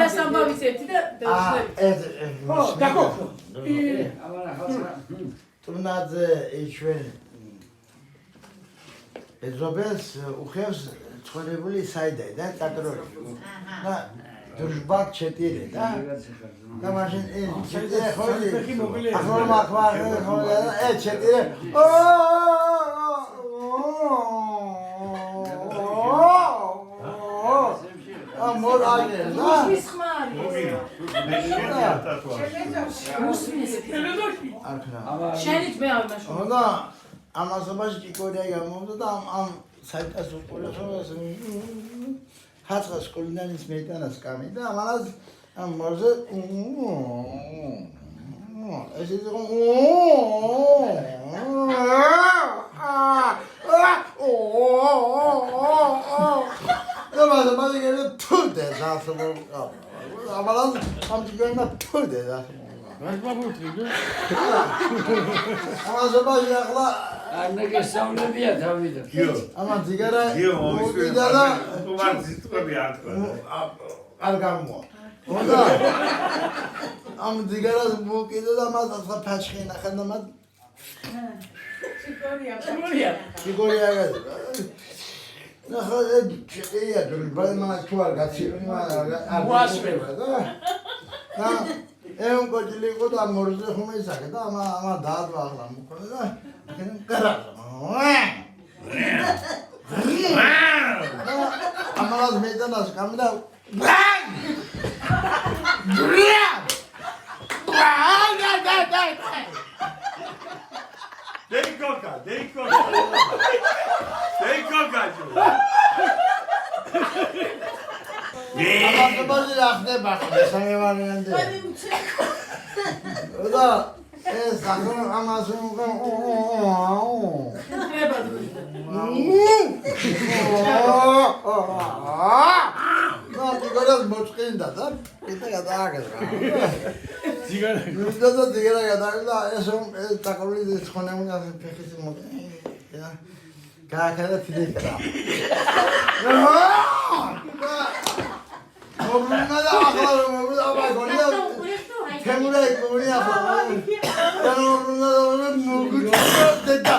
მას ამბავის ერთი და დაკო. თუნდაც ჩვენ ეზობელს უხევს ცხოვრებული საიდაი და კატროლი. და დრუჟბაკ 4 და მაშინ 4 ხოდი ახლა ხოდი 4 ამორ აგერ და მის ხმარი შენით მე ავიმაშო და ამასობაში კიკორია გამოვდა და ამ საიტას უყურებს ხაცხა სკოლიდან ის მეტანას კამი და ამას ამ მოზე ეს ის და მას გერ თუდე დასმო ამას ამ ჯგენა თუდე დასმო რაც მოგუწი ამასობაში ახლა ანეგე სამლებია თავიდან. ამან ზიგარა მოვიდა და არ გამო. ხოდა ამ ზიგარას მოვიდა და მას ახლა ფაჩხი ნახა და მას სიგორია გადა. ნახა შეია დრბა მას თუ არ გაცილო არ მოასმევა და ემ კოჭილი ყოდა მორზე ხუმე საკე და ამა დაადვა ახლა მოხდა და აქენ გარაჟა ამას მეტანას გამდა ამას ახდება ხოლმე სამევარიანდი და ეს ამას ზიგარას მოწყინდა და კიდე გადააგზა. ზიგარა გადააგზა ეს დაკავული ხონემუნა ფეხის მოდია. გააკეთა თიდეკა. მობრუნა და ახლა მობრუნა გონია. თემურა იქ გონია ახლა. და მობრუნა და მოგუჩა და